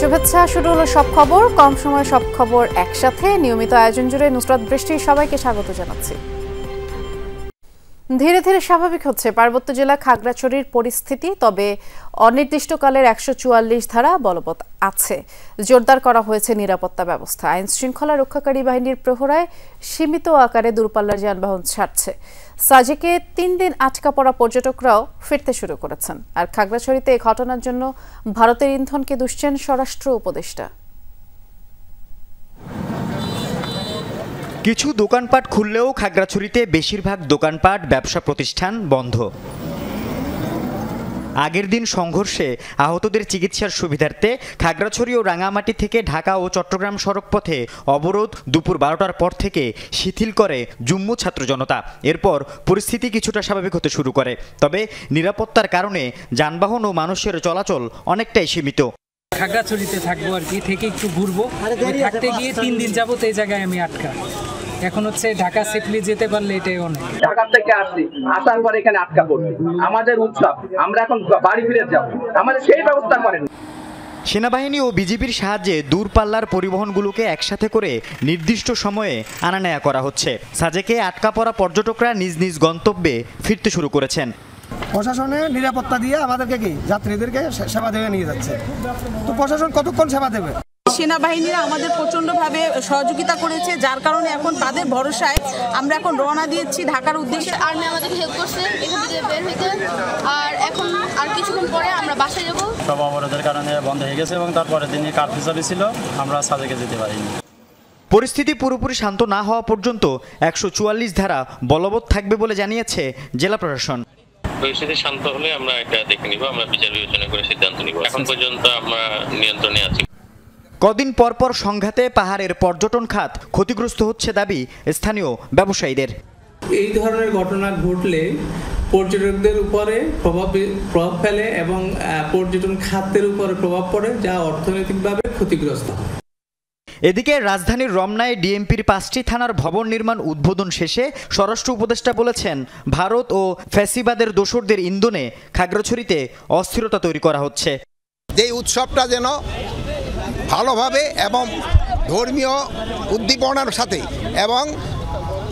শুভেচ্ছা। শুরু হলো সব খবর, কম সময়ে সব খবর একসাথে। নিয়মিত আয়োজন জুড়ে নুসরাত বৃষ্টি সবাইকে স্বাগত জানাচ্ছি। ধীরে ধীরে স্বাভাবিক হচ্ছে পার্বত্য জেলা খাগড়াছড়ির পরিস্থিতি, তবে অনির্দিষ্টকালের ১৪৪ ধারা বলবৎ আছে। জোরদার করা হয়েছে নিরাপত্তা ব্যবস্থা। আইন শৃঙ্খলা রক্ষাকারী বাহিনীর প্রহরায় সীমিত আকারে দূরপাল্লার যানবাহন ছাড়ছে। সাজেকে ৩ দিন আটকা পড়া পর্যটকরাও ফিরতে শুরু করেছেন। আর খাগড়াছড়িতে এই ঘটনার জন্য ভারতের ইন্ধনকে দুষছেন স্বরাষ্ট্র উপদেষ্টা। কিছু দোকানপাট খুললেও খাগড়াছড়িতে বেশিরভাগ দোকানপাট ব্যবসা প্রতিষ্ঠান বন্ধ। আগের দিন সংঘর্ষে আহতদের চিকিৎসার সুবিধার্থে খাগড়াছড়ি ও রাঙামাটি থেকে ঢাকা ও চট্টগ্রাম সড়কপথে অবরোধ দুপুর ১২টার পর থেকে শিথিল করে জুম্মু ছাত্র জনতা। এরপর পরিস্থিতি কিছুটা স্বাভাবিক হতে শুরু করে, তবে নিরাপত্তার কারণে যানবাহন ও মানুষের চলাচল অনেকটাই সীমিত। খাগড়াছড়িতে থাকবো আর কি, থেকে একটু ঘুরবো। থাকতে গিয়ে 3 দিন যাবো এই জায়গায় আমি আটকা। এখন হচ্ছে ঢাকা সেফলি যেতে পারলে এটাই অনেক। ঢাকা থেকে আসছি, আসার পর এখানে আটকা পড়ছি। আমাদের উৎসব, আমরা এখন বাড়ি ফিরে যাব, আমাদের সেই ব্যবস্থা করেন। সেনাবাহিনী ও বিজিবির সাহায্যে দূরপাল্লার পরিবহনগুলোকে একসাথে করে নির্দিষ্ট সময়ে আনা নেয়া করা হচ্ছে। সাজেকে আটকা পড়া পর্যটকরা নিজ নিজ গন্তব্যে ফিরতে শুরু করেছেন। প্রশাসনের নিরাপত্তা দিয়ে আমাদেরকে যাত্রীদেরকে সেবা দেবে নিয়ে যাচ্ছে। তো প্রশাসন কতক্ষণ সেবা দেবে? সেনাবাহিনীরা আমাদের প্রচণ্ডভাবে সহযোগিতা করেছে, যার কারণে এখন তাদের ভরসায় আমরা এখন রওনা দিয়েছি ঢাকার উদ্দেশ্যে। আর্মি আমাদেরকে হেল্প করছে এখান থেকে বের হইতে, আর এখন আর কিছুক্ষণ পরে আমরা বাসায় যাব। সব অবরোধের কারণে বন্ধ হয়ে গেছে এবং তারপরের দিনই কারফিউ চলেছিল, আমরা সাজেকে যেতে পারিনি। পরিস্থিতি পুরোপুরি শান্ত না হওয়া পর্যন্ত ১৪৪ ধারা বলবৎ থাকবে বলে জানিয়েছে জেলা প্রশাসন। পরিস্থিতি শান্ত হলে আমরা এটা দেখে নিব, আমরা বিচার বিবেচনা করে সিদ্ধান্ত নিব। এখন পর্যন্ত আমরা নিয়ন্ত্রণে আছি। কদিন পর পর সংঘাতে পাহাড়ের পর্যটন খাত ক্ষতিগ্রস্ত হচ্ছে দাবি স্থানীয় ব্যবসায়ীদের। এই ধরনের ঘটনা ঘটলে পর্যটকদের উপরে প্রভাব ফেলে এবং পর্যটন খাতের উপরে প্রভাব পড়ে, যা অর্থনৈতিকভাবে ক্ষতিগ্রস্ত হয়। এদিকে রাজধানীর রমনায় ডিএমপির ৫টি থানার ভবন নির্মাণ উদ্বোধন শেষে স্বরাষ্ট্র উপদেষ্টা বলেছেন, ভারত ও ফ্যাসিবাদের দোসরদের ইন্ধনে খাগড়াছড়িতে অস্থিরতা তৈরি করা হচ্ছে। এই উৎসবটা যেন ভালোভাবে এবং ধর্মীয় উদ্দীপনার সাথে এবং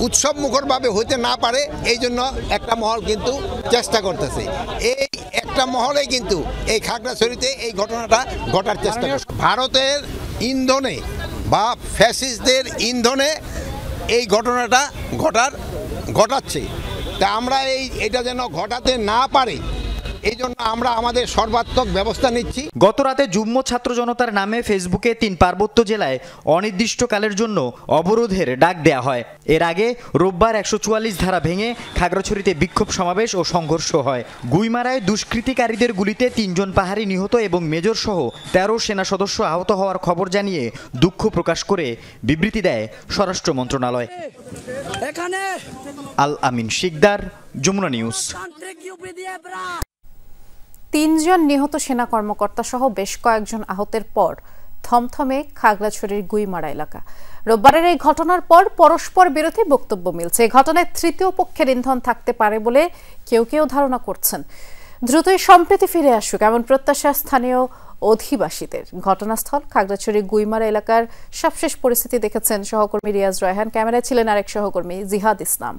উৎসব মুখরভাবে হইতে না পারে, এই জন্য একটা মহল কিন্তু চেষ্টা করতেছে। এই একটা মহলে কিন্তু এই খাগড়াছড়িতে এই ঘটনাটা ঘটার চেষ্টা করছে। ভারতের ইন্ধনে বা ফ্যাসিস্টদের ইন্ধনে এই ঘটনাটা ঘটাচ্ছে। তা আমরা এটা যেন ঘটাতে না পারে, এই জন্য আমরা আমাদের সর্বাত্মক ব্যবস্থা নিচ্ছি। গত রাতে জুম্মু ছাত্র জনতার নামে ফেসবুকে 3 পার্বত্য জেলায় অনির্দিষ্টকালের জন্য অবরোধের ডাক দেয়া হয়। এর আগে রোববার ১৪৪ ধারা ভেঙে খাগড়াছড়িতে বিক্ষোভ সমাবেশ ও সংঘর্ষ হয়। গুইমারায় দুষ্কৃতিকারীদের গুলিতে 3 জন পাহাড়ি নিহত এবং মেজর সহ 13 সেনা সদস্য আহত হওয়ার খবর জানিয়ে দুঃখ প্রকাশ করে বিবৃতি দেয় স্বরাষ্ট্র মন্ত্রণালয়। আল আমিন শিকদার, যমুনা নিউজ। ৩ জন নিহত সেনা কর্মকর্তা সহ বেশ কয়েকজন আহতের পর থমথমে খাগড়াছড়ির গুইমারা এলাকা। রোববারের এই ঘটনার পর পরস্পর বিরোধী বক্তব্য মিলছে। এই ঘটনায় তৃতীয় পক্ষের ইন্ধন থাকতে পারে বলে কেউ কেউ ধারণা করছেন। দ্রুতই সম্প্রীতি ফিরে আসুক এমন প্রত্যাশা স্থানীয় অধিবাসীদের। ঘটনাস্থল খাগড়াছড়ি গুইমারা এলাকার সবশেষ পরিস্থিতি দেখেছেন সহকর্মী রিয়াজ রায়হান। ক্যামেরায় ছিলেন আরেক সহকর্মী জিহাদ ইসলাম।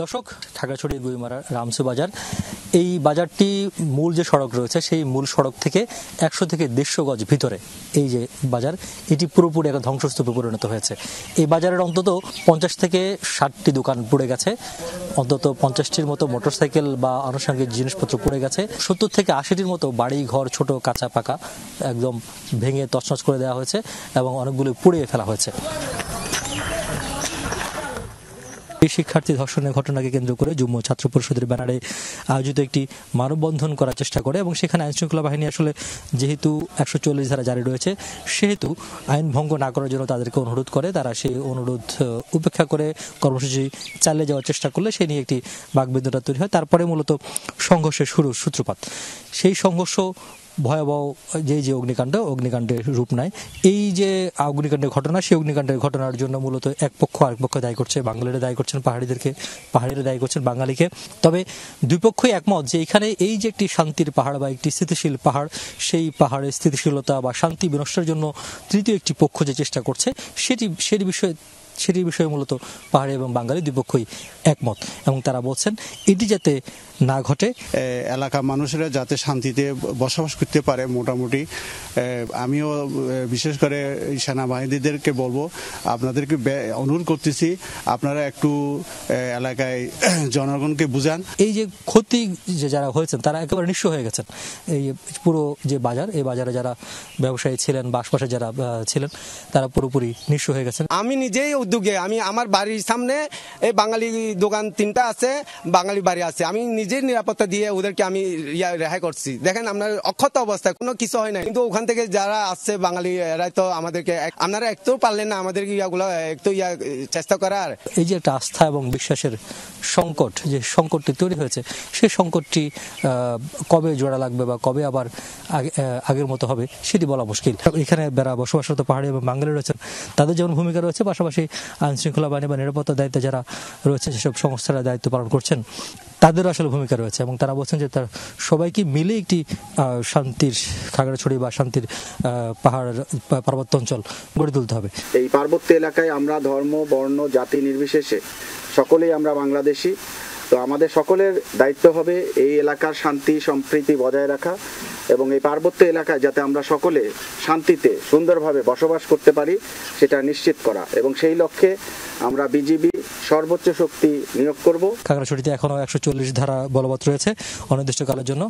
দর্শক, খাগড়াছড়ি গুইমারা রামসু বাজার, এই বাজারটি মূল যে সড়ক রয়েছে সেই মূল সড়ক থেকে ১০০ থেকে ১৫০ গজ ভিতরে এই যে বাজার, এটি পুরোপুরি একটা ধ্বংসস্তূপে পরিণত হয়েছে। এই বাজারের অন্তত ৫০ থেকে ৬০টি দোকান পুড়ে গেছে, অন্তত ৫০টির মতো মোটরসাইকেল বা আনুষঙ্গিক জিনিসপত্র পুড়ে গেছে, ৭০ থেকে ৮০টির মতো বাড়ি ঘর ছোট কাঁচা পাকা একদম ভেঙে তছনছ করে দেওয়া হয়েছে এবং অনেকগুলো পুড়িয়ে ফেলা হয়েছে। এই শিক্ষার্থী ধর্ষণের ঘটনাকে কেন্দ্র করে যুগ্ম ছাত্র পরিষদের ব্যানারে আয়োজিত একটি মানববন্ধন করার চেষ্টা করে এবং সেখানে আইনশৃঙ্খলা বাহিনী আসলে যেহেতু ১৪৪ ধারা জারি রয়েছে সেহেতু আইন ভঙ্গ না করার জন্য তাদেরকে অনুরোধ করে। তারা সেই অনুরোধ উপেক্ষা করে কর্মসূচি চালিয়ে যাওয়ার চেষ্টা করলে সে নিয়ে একটি বাকবিতণ্ডা তৈরি হয়। তারপরে মূলত সংঘর্ষের সূত্রপাত। সেই সংঘর্ষ ভয়াবহ যে অগ্নিকাণ্ডের রূপ নেয়। এই যে অগ্নিকাণ্ডের ঘটনা, সেই অগ্নিকাণ্ডের ঘটনার জন্য মূলত এক পক্ষ আরেক পক্ষ দায়ী করছে। বাঙালিরা দায়ী করছেন পাহাড়িরা দায়ী করছেন বাঙালিকে। তবে দুই পক্ষই একমত যে এখানে এই যে একটি শান্তির পাহাড় বা একটি স্থিতিশীল পাহাড়, সেই পাহাড়ের স্থিতিশীলতা বা শান্তি বিনষ্টের জন্য তৃতীয় একটি পক্ষ যে চেষ্টা করছে সেটি বিষয়ে মূলত পাহাড়ি এবং বাঙালি দুই পক্ষই একমত, এবং তারা বলছেন এটি যাতে না ঘটে, এলাকার মানুষেরা যাতে শান্তিতে বসবাস করতে পারে। মোটামুটি আমিও বিশেষ করে সেনাবাহিনীদেরকে বলবো, আপনাদেরকে অনুরোধ করতেছি আপনারা একটু এলাকায় জনগণকে বুঝান। এই যে ক্ষতি যে যারা হয়েছেন তারা একেবারে নিঃস্ব হয়ে গেছেন। এই পুরো যে বাজার, এই বাজারে যারা ব্যবসায়ী ছিলেন বা আশপাশে যারা ছিলেন তারা পুরোপুরি নিঃস্ব হয়ে গেছেন। আমি নিজেই উদ্যোগে, আমার বাড়ির সামনে এই বাঙালি দোকান 3টা আছে, বাঙালি বাড়ি আছে, আমি নিজের নিরাপত্তা দিয়ে ওদেরকে আমি রেহাই করছি। দেখেন আপনার অক্ষত অবস্থায় কোনো কিছু হয় না, কিন্তু ওখান থেকে যারা আসছে বাঙালি এরাই তো আমাদেরকে, আপনারা একটু পারলেন না আমাদের ইয়াগুলো একটু চেষ্টা করার। এই যে একটা আস্থা এবং বিশ্বাসের সংকট, যে সংকটটি তৈরি হয়েছে, সেই সংকটটি কবে জোড়া লাগবে বা কবে আবার আগের মতো হবে সেটি বলা মুশকিল। এখানে যারা বসবাসরত পাহাড়ি এবং বাঙালি রয়েছেন তাদের যেমন ভূমিকা রয়েছে, পাশাপাশি আইন শৃঙ্খলা বাহিনী বা নিরাপত্তার দায়িত্বে যারা রয়েছে, যেসব সংস্থারা দায়িত্ব পালন করছেন তাদেরও আসলে ভূমিকা রয়েছে, এবং তারা বলছেন যে তারা সবাইকে মিলে একটি শান্তির খাগড়াছড়ি বা শান্তির পার্বত্য অঞ্চল গড়ে তুলতে হবে। এই পার্বত্য এলাকায় আমরা ধর্ম, বর্ণ, জাতি নির্বিশেষে সকলেই আমরা বাংলাদেশি। তো আমাদের সকলের দায়িত্ব হবে এই এলাকার শান্তি সম্প্রীতি বজায় রাখা এবং এই পার্বত্য এলাকায় যাতে আমরা সকলে শান্তিতে সুন্দরভাবে বসবাস করতে পারি সেটা নিশ্চিত করা, এবং সেই লক্ষ্যে আমরা বিজিবি সর্বোচ্চ শক্তি নিয়োগ করব। খাগড়াছড়িতে এখনো 140 ধারা বলবৎ রয়েছে অনির্দিষ্টকালের জন্য।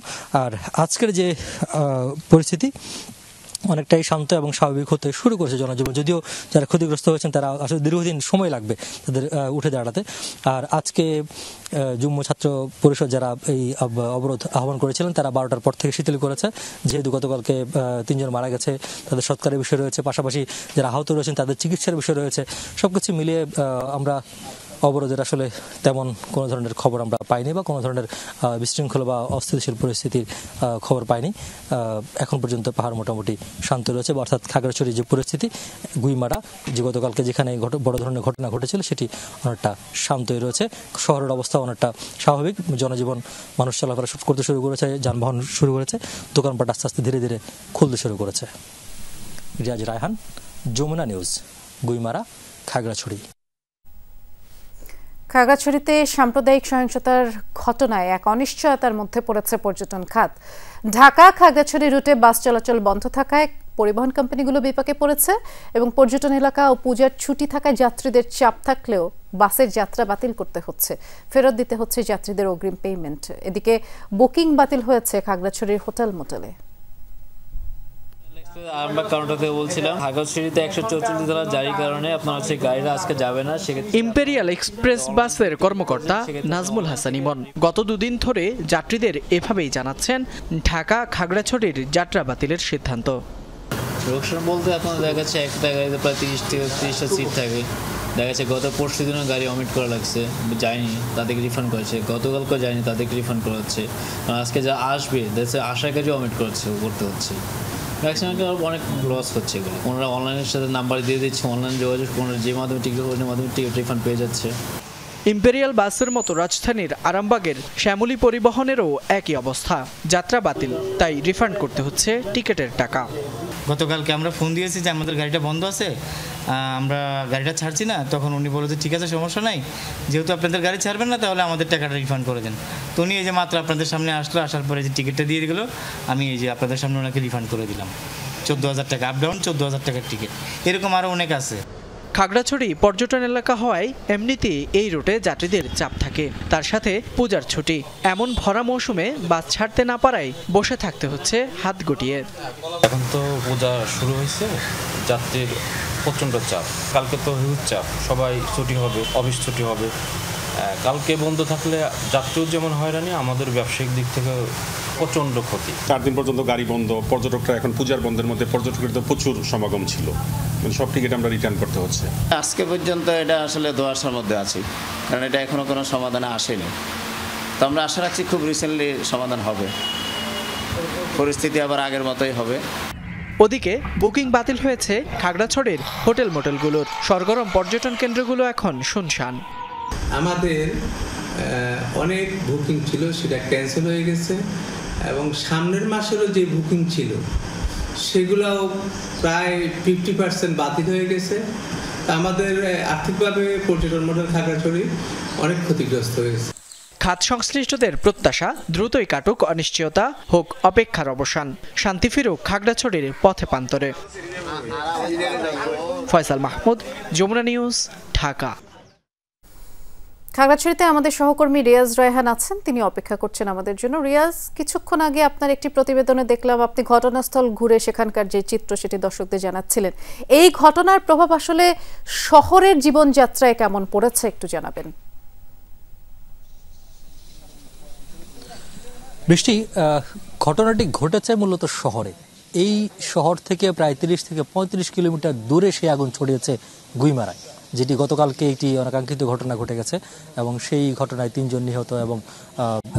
আর আজকের যে পরিস্থিতি অনেকটাই শান্ত এবং স্বাভাবিক হতে শুরু করেছে জনজীবন, যদিও যারা ক্ষতিগ্রস্ত হয়েছেন তারা আসলে দীর্ঘদিন সময় লাগবে তাদের উঠে দাঁড়াতে। আর আজকে যুগ্ম ছাত্র পরিষদ যারা এই অবরোধ আহ্বান করেছিলেন তারা 12টার পর থেকে শিথিল করেছে, যেহেতু গতকালকে 3 জন মারা গেছে, তাদের সৎকারের বিষয় রয়েছে, পাশাপাশি যারা আহত রয়েছেন তাদের চিকিৎসার বিষয় রয়েছে। সবকিছু মিলিয়ে আমরা অবরোধের আসলে তেমন কোনো ধরনের খবর আমরা পাইনি বা কোনো ধরনের বিশৃঙ্খলা বা অস্থিতিশীল পরিস্থিতির খবর পাইনি। এখন পর্যন্ত পাহাড় মোটামুটি শান্ত রয়েছে, অর্থাৎ খাগড়াছড়ির যে পরিস্থিতি, গুইমারা যে গতকালকে যেখানে বড় ধরনের ঘটনা ঘটেছিল সেটি অনেকটা শান্তই রয়েছে। শহরের অবস্থা অনেকটা স্বাভাবিক, জনজীবন মানুষ চলাফেরা করতে শুরু করেছে, যানবাহন শুরু করেছে, দোকানপাট আস্তে আস্তে ধীরে ধীরে খুলতে শুরু করেছে। রিয়াজ রায়হান, যমুনা নিউজ, গুইমারা, খাগড়াছড়ি। খাগড়াছড়িতে সাম্প্রদায়িক সহিংসতার ঘটনায় এক অনিশ্চয়তার মধ্যে পড়েছে পর্যটন খাত। ঢাকা খাগড়াছড়ি রুটে বাস চলাচল বন্ধ থাকায় পরিবহন কোম্পানিগুলো বিপাকে পড়েছে এবং পর্যটন এলাকা ও পূজার ছুটি থাকায় যাত্রীদের চাপ থাকলেও বাসের যাত্রা বাতিল করতে হচ্ছে, ফেরত দিতে হচ্ছে যাত্রীদের অগ্রিম পেমেন্ট। এদিকে বুকিং বাতিল হয়েছে খাগড়াছড়ির হোটেল মোটেলে। আমরা কারণটা থেকে বলছিলাম, খাগড়াছড়িতে 144 ধারা জারির কারণে আপনার হচ্ছে গাড়িটা আজকে যাবে না। ইম্পেরিয়াল এক্সপ্রেস বাসের কর্মকর্তা নাজমুল হাসান ইমন গত 2 দিন ধরে যাত্রীদের এভাবেই জানাচ্ছেন ঢাকা খাগড়াছড়ির যাত্রা বাতিলের সিদ্ধান্ত। লোকসান বলতে আপনার দেখা যাচ্ছে একটা গাড়িতে প্রায় 30টা সিট থাকে। দেখা যাচ্ছে গত পরশু দিনও গাড়ি অমিট করা লাগছে, যায়নি, তাদেরকে রিফান্ড করেছে। গতকালকেও যায়নি, তাদেরকে রিফান্ড করা হচ্ছে। আজকে যা আসবে দেখা আশা গাড়ি অমিট করতে হচ্ছে। ম্যাক্সিমাম অনেক লস হচ্ছে এগুলো। ওনারা অনলাইনের সাথে নাম্বার দিয়ে দিচ্ছে, অনলাইন যোগাযোগ যে মাধ্যমে টিকিট রিফান্ড পেয়ে যাচ্ছে। ইম্পেরিয়াল বাসের মতো রাজধানীর আরামবাগের শ্যামলী পরিবহনেরও একই অবস্থা, যাত্রা বাতিল, তাই রিফান্ড করতে হচ্ছে টিকিটের টাকা। গতকালকে আমরা ফোন দিয়েছি যে আমাদের গাড়িটা বন্ধ আছে, আমরা গাড়িটা ছাড়ছি না। তখন উনি বলে যে ঠিক আছে, সমস্যা নাই, যেহেতু আপনাদের গাড়ি ছাড়বেন না তাহলে আমাদের টাকাটা রিফান্ড করে দেন। তো উনি এই যে মাত্র আপনাদের সামনে আসলো, আসার পরে যে টিকিটটা দিয়ে দিল, আমি এই যে আপনাদের সামনে ওনাকে রিফান্ড করে দিলাম 14,000 টাকা, আপ ডাউন 14,000 টাকার টিকিট। এরকম আরও অনেক আছে। খাগড়াছড়ি পর্যটন এলাকা হওয়ায় এমনিতেই এই রুটে যাত্রীদের চাপ থাকে, তার সাথে পূজার ছুটি। এমন ভরা মৌসুমে বাস ছাড়তে না পারায় বসে থাকতে হচ্ছে হাত গুটিয়ে। এখন তো পূজা শুরু হয়েছে, যাত্রীর প্রচণ্ড চাপ। কালকে তো হিউজ চাপ, সবাই ছুটি হবে, অফিস ছুটি হবে। কালকে বন্ধ থাকলে যাত্রীও যেমন হয়রানি, আমাদের ব্যবসায়িক দিক থেকে প্রচণ্ড ক্ষতি। 4 দিন পর্যন্ত গাড়ি বন্ধ। পর্যটকরা এখন পূজার বন্ধের মধ্যে, পর্যটকের তো প্রচুর সমাগম ছিল, সব টিকিট আমরা রিটার্ন করতে হচ্ছে। আজকে পর্যন্ত এটা আসলে দোয়াশার মধ্যে আছি, কারণ এটা এখনো কোনো সমাধানে আসেনি। তো আমরা আশা রাখছি খুব রিসেন্টলি সমাধান হবে। পরিস্থিতি আবার আগের মতোই হবে। ওদিকে বুকিং বাতিল হয়েছে খাগড়াছড়ির হোটেল মোটেলগুলোর। সরগরম পর্যটন কেন্দ্রগুলো এখন শুনশান। আমাদের অনেক বুকিং ছিল, সেটা ক্যান্সেল হয়ে গেছে, এবং সামনের মাসেরও যে বুকিং ছিল সেগুলোও প্রায় 50% বাতিল হয়ে গেছে। আমাদের আর্থিকভাবে পর্যটন মন্ডল খাগড়াছড়ি অনেক ক্ষতিগ্রস্ত হয়েছে। খাত সংশ্লিষ্টদের প্রত্যাশা দ্রুতই কাটুক অনিশ্চয়তা, হোক অপেক্ষার অবসান, শান্তি ফিরুক খাগড়াছড়ির পথে প্রান্তরে। ফয়সাল মাহমুদ, যমুনা নিউজ, ঢাকা। খাগড়াছড়িতে আমাদের সহকর্মী রিয়াজ রায়হান আছেন, তিনি অপেক্ষা করছেন আমাদের জন্য। রিয়াজ, কিছুক্ষণ আগে আপনার একটি প্রতিবেদনে দেখলাম আপনি ঘটনাস্থল ঘুরে সেখানকার যে চিত্র সেটি দর্শকদের জানাচ্ছিলেন। এই ঘটনার প্রভাব আসলে শহরের জীবনযাত্রায় কেমন পড়েছে একটু জানাবেন। বৃষ্টি, ঘটনাটি ঘটেছে মূলত শহরে। এই শহর থেকে প্রায় 30 থেকে 35 কিলোমিটার দূরে সেই আগুন ছড়িয়েছে গুইমারায়, যেটি গতকালকে একটি অনাকাঙ্ক্ষিত ঘটনা ঘটে গেছে এবং সেই ঘটনায় 3 জন নিহত এবং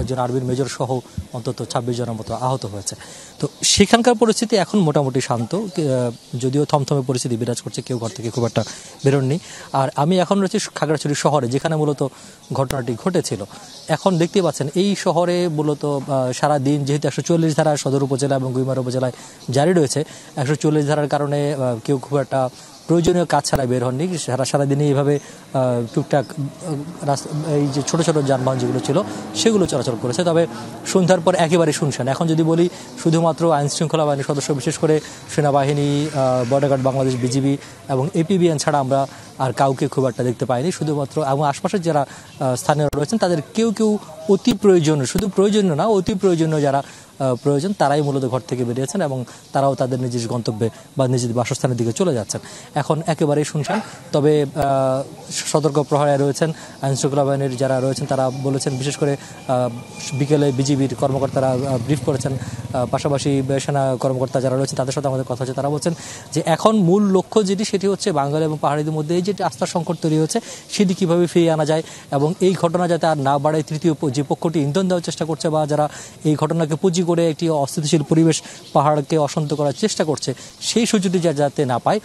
একজন আর্মির মেজর সহ অন্তত 26 জনের মতো আহত হয়েছে। তো সেখানকার পরিস্থিতি এখন মোটামুটি শান্ত, যদিও থমথমে পরিস্থিতি বিরাজ করছে, কেউ ঘর থেকে খুব একটা বেরোননি। আর আমি এখন রয়েছি খাগড়াছড়ি শহরে, যেখানে মূলত ঘটনাটি ঘটেছিল। এখন দেখতে পাচ্ছেন এই শহরে মূলত সারাদিন যেহেতু 144 ধারা সদর উপজেলা এবং গুইমারা উপজেলায় জারি রয়েছে, 144 ধারার কারণে কেউ খুব একটা প্রয়োজনীয় কাজ ছাড়া বের হননি। সারাদিনে এইভাবে টুকটাক এই যে ছোট ছোট যানবাহন যেগুলো ছিল সেগুলো চলাচল করেছে। তবে সন্ধ্যার পর একেবারে শুনশান। এখন যদি বলি, শুধুমাত্র আইন শৃঙ্খলা বাহিনীর সদস্য, বিশেষ করে সেনাবাহিনী, বর্ডার গার্ড বাংলাদেশ, বিজিবি এবং এপিবিএন ছাড়া আমরা আর কাউকে খুব একটা দেখতে পাইনি। শুধুমাত্র এবং আশপাশের যারা স্থানীয় রয়েছেন তাদের কেউ কেউ অতি প্রয়োজনীয়, শুধু প্রয়োজনীয় না, অতি প্রয়োজনীয় যারা প্রয়োজন তারাই মূলত ঘর থেকে বেরিয়েছেন এবং তারাও তাদের নিজের গন্তব্যে বা নিজেদের বাসস্থানের দিকে চলে যাচ্ছেন। এখন একেবারেই শুনছেন। তবে সতর্ক প্রহরায় রয়েছেন আইনশৃঙ্খলা বাহিনীর যারা রয়েছেন, তারা বলেছেন, বিশেষ করে বিকেলে বিজিবির কর্মকর্তারা ব্রিফ করেছেন, পাশাপাশি সেনা কর্মকর্তা যারা রয়েছেন তাদের সাথে আমাদের কথা হচ্ছে, তারা বলছেন যে এখন মূল লক্ষ্য যেটি সেটি হচ্ছে বাঙালি এবং পাহাড়িদের মধ্যে এই যে আস্থার সংকট তৈরি হচ্ছে সেটি কীভাবে ফিরিয়ে আনা যায় এবং এই ঘটনা যাতে আর না বাড়ায় তৃতীয় যে পক্ষটি ইন্ধন দেওয়ার চেষ্টা করছে বা যারা এই ঘটনাকে পুঁজি করে একটি অস্থিতিশীল পরিবেশ পাহাড়কে অশান্ত করার চেষ্টা করছে সেই সুযোগটি যাতে না পায়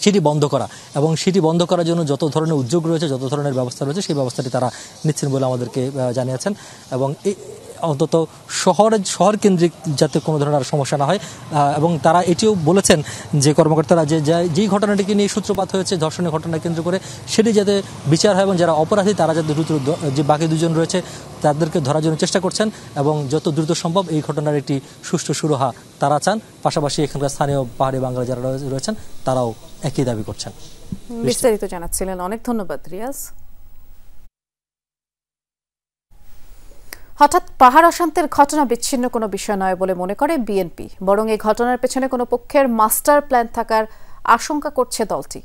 সেটি বন্ধ করা, এবং সেটি বন্ধ করার জন্য যত ধরনের উদ্যোগ রয়েছে, যত ধরনের ব্যবস্থা রয়েছে সেই ব্যবস্থাটি তারা নিচ্ছেন বলে আমাদেরকে জানিয়েছেন। এবং এই অন্তত শহর কেন্দ্রিক যাতে কোনো ধরনের সমস্যা না হয়, এবং তারা এটিও বলেছেন যে কর্মকর্তারা যেই ঘটনাটিকে নিয়ে সূত্রপাত হয়েছে ধর্ষণের ঘটনা কেন্দ্র করে সেটি যাতে বিচার হয় এবং যারা অপরাধী তারা যাতে দ্রুত, যে বাকি 2 জন রয়েছে তাদেরকে ধরার জন্য চেষ্টা করছেন এবং যত দ্রুত সম্ভব এই ঘটনার একটি সুষ্ঠু সুরাহা তারা চান। পাশাপাশি এখানকার স্থানীয় পাহাড়ি বাঙালি যারা রয়েছেন তারাও একই দাবি করছেন। বিস্তারিত জানাচ্ছিলেন, অনেক ধন্যবাদ রিয়াজ। হঠাৎ পাহাড় অশান্তির ঘটনা বিচ্ছিন্ন কোনো বিষয় নয় বলে মনে করে বিএনপি, বরং এই ঘটনার পেছনে কোনো পক্ষের মাস্টার প্ল্যান থাকার আশঙ্কা করছে দলটি।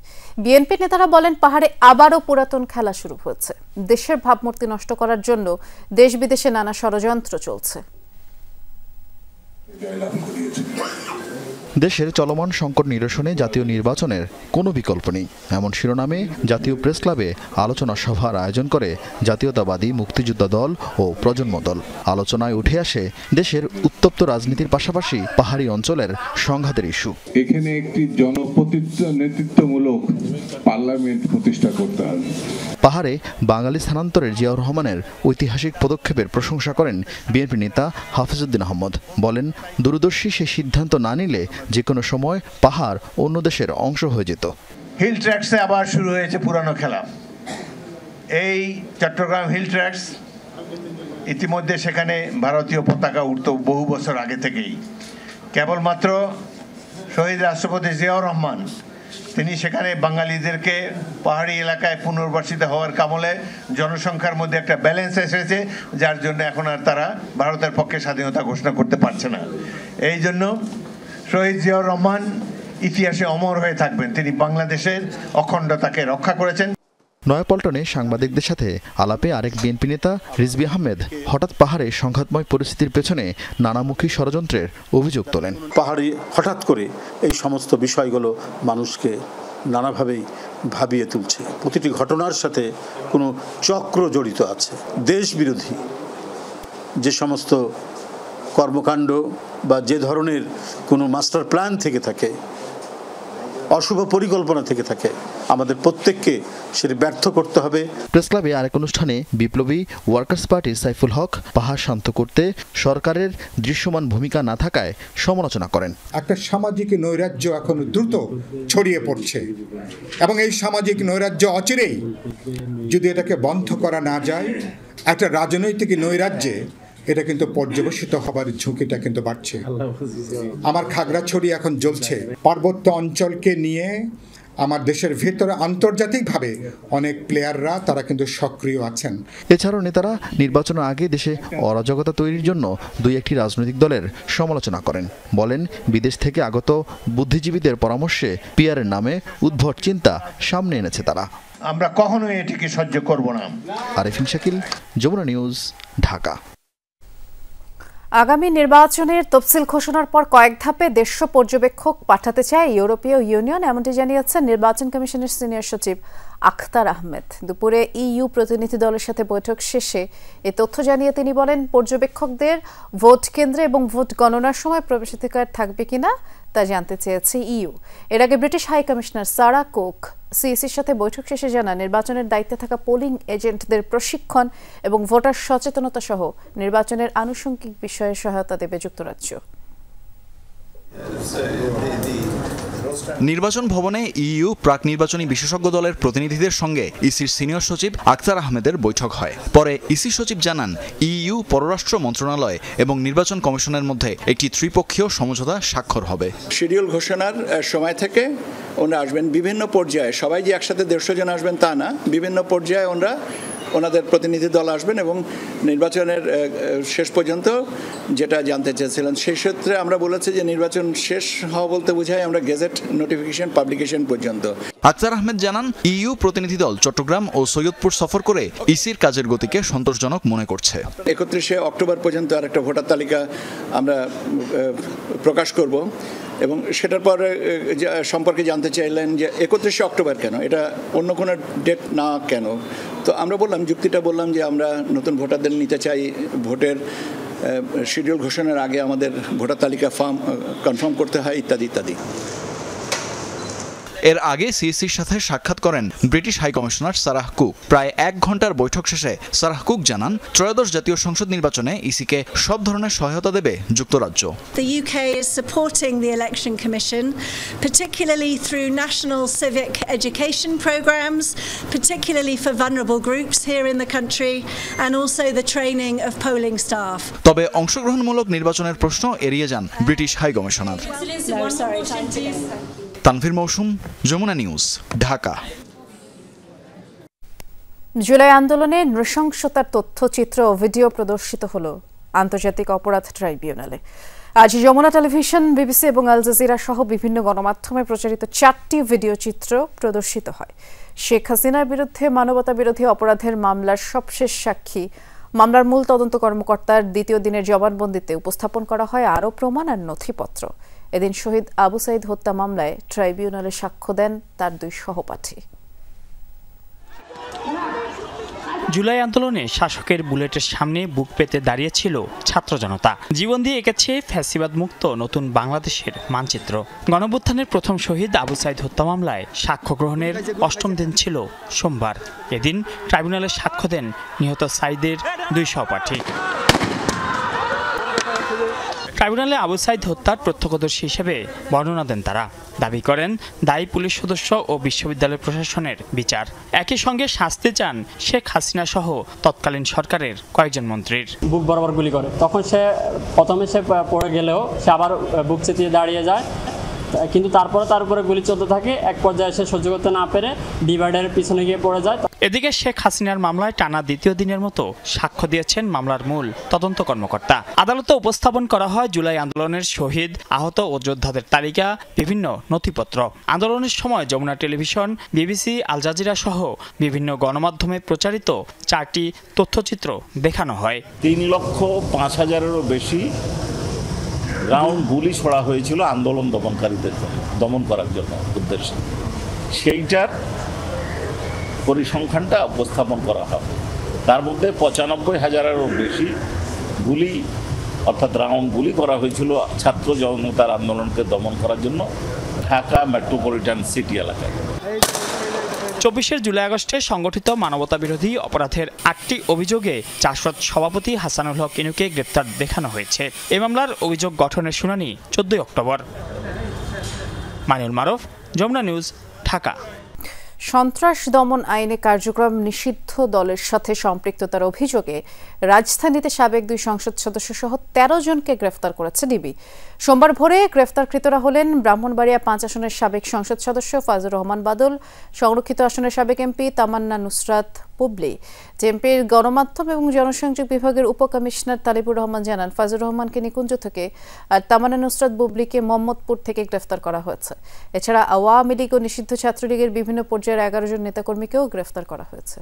বিএনপি নেতারা বলেন, পাহাড়ে আবারও পুরাতন খেলা শুরু হয়েছে। দেশের ভাবমূর্তি নষ্ট করার জন্য দেশ বিদেশে নানা ষড়যন্ত্র চলছে। দেশের চলমান সংকট নিরসনে জাতীয় নির্বাচনের কোনো বিকল্প নেই, এমন শিরোনামে জাতীয় প্রেস ক্লাবে আলোচনা সভার আয়োজন করে জাতীয়তাবাদী মুক্তিযোদ্ধা দল ও প্রজন্ম দল। আলোচনায় উঠে আসে দেশের উত্তপ্ত রাজনীতির পাশাপাশি পাহাড়ি অঞ্চলের সংঘাতের ইস্যু। এখানে একটি নেতৃত্বমূলক পার্লামেন্ট প্রতিষ্ঠা করতে হবে। পাহাড়ে বাঙালি স্থানান্তরের জিয়াউর রহমানের ঐতিহাসিক পদক্ষেপের প্রশংসা করেন বিএনপি নেতা হাফিজউদ্দিন আহমদ। বলেন, দূরদর্শী সে সিদ্ধান্ত না নিলে যে কোনো সময় পাহাড় অন্য দেশের অংশ হয়ে যেত। হিল ট্র্যাক্সে আবার শুরু হয়েছে পুরানো খেলা। এই চট্টগ্রাম হিল ট্র্যাক্স, ইতিমধ্যে সেখানে ভারতীয় পতাকা উঠত বহু বছর আগে থেকেই। কেবলমাত্র শহীদ রাষ্ট্রপতি জিয়াউর রহমান তিনি সেখানে বাঙালিদেরকে পাহাড়ি এলাকায় পুনর্বাসিত হওয়ার কামলে জনসংখ্যার মধ্যে একটা ব্যালেন্স এসেছে, যার জন্য এখন আর তারা ভারতের পক্ষে স্বাধীনতা ঘোষণা করতে পারছে না। এই জন্য শহীদ জিয়াউর রহমান ইতিহাসে অমর হয়ে থাকবেন। তিনি বাংলাদেশের অখণ্ডতাকে রক্ষা করেছেন। নয়াপল্টনে সাংবাদিকদের সাথে আলাপে আরেক বিএনপি নেতা রিজভী আহমেদ হঠাৎ পাহাড়ে সংঘাতময় পরিস্থিতির পেছনে নানামুখী ষড়যন্ত্রের অভিযোগ তোলেন। পাহাড়ে হঠাৎ করে এই সমস্ত বিষয়গুলো মানুষকে নানাভাবেই ভাবিয়ে তুলছে। প্রতিটি ঘটনার সাথে কোনো চক্র জড়িত আছে। দেশ বিরোধী যে সমস্ত কর্মকাণ্ড বা যে ধরনের কোনো মাস্টার প্ল্যান থেকে থাকে, অশুভ পরিকল্পনা থেকে থাকে, আমাদের প্রত্যেককে সেটা ব্যর্থ করতে হবে। প্রেস ক্লাবে আরেক অনুষ্ঠানে বিপ্লবী ওয়ার্কার্স পার্টির সাইফুল হক পাহাড় শান্ত করতে সরকারের দৃশ্যমান ভূমিকা না থাকায় সমালোচনা করেন। একটা সামাজিক নৈরাজ্য এখন দ্রুত ছড়িয়ে পড়ছে এবং এই সামাজিক নৈরাজ্য অচিরেই যদি এটাকে বন্ধ করা না যায়, একটা রাজনৈতিক নৈরাজ্যে এটা কিন্তু পর্যবেসিত হবার ঝুঁকিটা কিন্তু বাড়ছে। আমার খাগড়াছড়ি এখন জ্বলছে। পার্বত্য অঞ্চলকে নিয়ে আমার দেশের ভেতরে আন্তর্জাতিকভাবে অনেক প্লেয়াররা তারা কিন্তু সক্রিয় আছেন। এছাড়াও নেতারা নির্বাচনের আগে দেশে অরাজকতা তৈরির জন্য দুই একটি রাজনৈতিক দলের সমালোচনা করেন। বলেন, বিদেশ থেকে আগত বুদ্ধিজীবীদের পরামর্শে পিয়ারের নামে উদ্ভট চিন্তা সামনে এনেছে তারা। আমরা কখনোই এটিকে সহ্য করব না। আরিফিন শাকিল, যমুনা নিউজ, ঢাকা। আগামী নির্বাচনের তফসিল ঘোষণার পর কয়েক ধাপে দেশ পর্যবেক্ষক পাঠাতে চায় ইউরোপীয় ইউনিয়ন, এমনটি জানিয়েছেন নির্বাচন কমিশনের সিনিয়র সচিব আখতার আহমেদ। দুপুরে ইইউ প্রতিনিধি দলের সাথে বৈঠক শেষে এ তথ্য জানিয়ে তিনি বলেন, পর্যবেক্ষকদের ভোট কেন্দ্রে এবং ভোট গণনার সময় প্রবেশাধিকার থাকবে কিনা তা জানতে চেয়েছে ইইউ। এর আগে British high commissioner Sarah Cooke সিইসির সাথে বৈঠক শেষে জানান, নির্বাচনের দায়িত্বে থাকা পোলিং এজেন্টদের প্রশিক্ষণ এবং ভোটার সচেতনতা সহ নির্বাচনের আনুষঙ্গিক বিষয়ে সহায়তা দেবে যুক্তরাজ্য। নির্বাচন ভবনে ইইউ প্রাক নির্বাচনী বিশেষজ্ঞ দলের প্রতিনিধিদের সঙ্গে ইসির সিনিয়র সচিব আখতার আহমেদের বৈঠক হয়। পরে ইসি সচিব জানান, ইইউ পররাষ্ট্র মন্ত্রণালয় এবং নির্বাচন কমিশনের মধ্যে একটি ত্রিপক্ষীয় সমঝোতা স্বাক্ষর হবে। শিডিউল ঘোষণার সময় থেকে ওনারা আসবেন বিভিন্ন পর্যায়ে, সবাই যে একসাথে 150 জন আসবেন তা না, বিভিন্ন পর্যায়ে ওনাদের প্রতিনিধি দল আসবেন এবং নির্বাচনের শেষ পর্যন্ত যেটা জানতে চেয়েছিলেন সেই সূত্রে আমরা বলেছি যে নির্বাচন শেষ হওয়া বলতে বোঝায় আমরা গেজেট নোটিফিকেশন পাবলিকেশন পর্যন্ত। আখতার আহমেদ জানান, ইইউ প্রতিনিধি দল চট্টগ্রাম ও সৈয়দপুর সফর করে ইসির কাজের গতিকে সন্তোষজনক মনে করছে। 31 অক্টোবর পর্যন্ত আরেকটা ভোটার তালিকা আমরা প্রকাশ করব এবং সেটার পর সম্পর্কে জানতে চাইলেন যে 31 অক্টোবর কেন, এটা অন্য কোনো ডেট না কেন। তো আমরা যুক্তিটা বললাম যে আমরা নতুন ভোটারদের নিতে চাই, ভোটের শিডিউল ঘোষণার আগে আমাদের ভোটার তালিকা কনফার্ম করতে হয় ইত্যাদি ইত্যাদি। এর আগে সিইসির সাথে সাক্ষাৎ করেন British high commissioner Sarah Cook. প্রায় 1 ঘন্টার বৈঠক শেষে সারাহ কুক জানান, ত্রয়োদশ জাতীয় সংসদ নির্বাচনে ইসিকে সব ধরনের সহায়তা দেবে যুক্তরাজ্য। The UK is supporting the Election Commission, particularly through national civic education programs, particularly for vulnerable groups here in the country, and also the training of polling staff. তবে অংশগ্রহণমূলক নির্বাচনের প্রশ্ন এড়িয়ে যান ব্রিটিশ হাই কমিশনার। তানভীর মৌসুম, Jamuna news, Dhaka. July আন্দোলনে নৃশংসতার তথ্যচিত্র ও video প্রদর্শিত হলো আন্তর্জাতিক অপরাধ ট্রাইব্যুনালে। আজ যমুনা টেলিভিশন, বিবিসি এবং আল জাজিরা সহ বিভিন্ন গণমাধ্যমে প্রচারিত 4টি ভিডিও চিত্র প্রদর্শিত হয়। শেখ হাসিনার বিরুদ্ধে মানবতা বিরোধী অপরাধের মামলার সবশেষ সাক্ষী, মামলার মূল তদন্ত কর্মকর্তার দ্বিতীয় দিনের জবানবন্দিতে উপস্থাপন করা হয় আরও প্রমাণ আর নথিপত্র। এদিন শহীদ আবু সাইদ হত্যা মামলায় ট্রাইব্যুনালে সাক্ষ্য দেন তার 2 সহপাঠী। জুলাই আন্দোলনে শাসকের বুলেটের সামনে বুক পেতে দাঁড়িয়েছিল ছাত্র জনতা। জীবন দিয়ে এঁকেছে ফ্যাসিবাদ মুক্ত নতুন বাংলাদেশের মানচিত্র। গণঅভ্যুত্থানের প্রথম শহীদ আবু সাইদ হত্যা মামলায় সাক্ষ্য গ্রহণের 8ম দিন ছিল সোমবার। এদিন ট্রাইব্যুনালে সাক্ষ্য দেন নিহত সাইদের 2 সহপাঠী। ট্রাইব্যুনালে আবু সাইদ হত্যার প্রত্যক্ষদর্শী হিসেবে বর্ণনা দেন তারা। দাবি করেন দায়ী পুলিশ সদস্য ও বিশ্ববিদ্যালয় প্রশাসনের বিচার। একই সঙ্গে শাস্তি চান শেখ হাসিনা সহ তৎকালীন সরকারের কয়েকজন মন্ত্রীর। বুক বরাবর গুলি করে, তখন প্রথমে সে পড়ে গেলেও সে আবার বুক চেতিয়ে দাঁড়িয়ে যায়, কিন্তু তারপরে তার উপরে গুলি চলতে থাকে। এক পর্যায়ে সে সহ্য করতে না পেরে ডিভাইডারের পিছনে গিয়ে পড়ে যায়। এদিকে শেখ হাসিনার মামলায় টানা দ্বিতীয় দিনের মতো সাক্ষ্য দিয়েছেন মামলার মূল তদন্ত কর্মকর্তা। আদালতে উপস্থাপন করা হয় জুলাই আন্দোলনের শহীদ, আহত ও যোদ্ধাদের তালিকা, বিভিন্ন নথিপত্র। আন্দোলনের সময় Jamuna television, BBC, Al Jazeera সহ বিভিন্ন গণমাধ্যমে প্রচারিত 4টি তথ্যচিত্র দেখানো হয়। 3,05,000-এরও বেশি রাউন্ড গুলি ছোড়া হয়েছিল আন্দোলন দমনকারীদের দমন করার জন্য উদ্দেশ্যে। সেইটার পরিসংখ্যানটা উপস্থাপন করা হবে। তার মধ্যে 95,000-এরও বেশি গুলি অর্থাৎ রাউন্ড গুলি করা হয়েছিল ছাত্র জনতার আন্দোলনকে দমন করার জন্য ঢাকা মেট্রোপলিটন সিটি এলাকায়। 24 জুলাই আগস্টে সংগঠিত মানবতা বিরোধী অপরাধের 8টি অভিযোগে জাসদ সভাপতি হাসানুল হক ইনুকে গ্রেপ্তার দেখানো হয়েছে। এই মামলার অভিযোগ গঠনের শুনানি 14 অক্টোবর। মাইনুল মারুফ, যমুনা নিউজ, ঢাকা। সন্ত্রাস দমন আইনে কার্যক্রম নিষিদ্ধ দলের সাথে সম্পৃক্ততার অভিযোগে রাজধানীতে সাবেক 2 সংসদ সদস্য সহ 13 জনকে গ্রেফতার করেছে ডিবি। সোমবার ভোরে গ্রেফতারকৃতরা হলেন ব্রাহ্মণবাড়িয়া 5 আসনের সাবেক সংসদ সদস্য ফাজুর রহমান বাদল, সংরক্ষিত আসনের সাবেক এমপি তামান্না নুসরাত পুবলি। জেএমপির গণমাধ্যম এবং জনসংযোগ বিভাগের উপকমিশনার তালিবুর রহমান জানান, ফাজুর রহমানকে নিকুঞ্জ থেকে আর তামান্না নুসরাত বুবলিকে মোহাম্মদপুর থেকে গ্রেফতার করা হয়েছে। এছাড়া আওয়ামী লীগ ও নিষিদ্ধ ছাত্রলীগের বিভিন্ন পর্যায়ের 11 জন নেতাকর্মীকেও গ্রেফতার করা হয়েছে।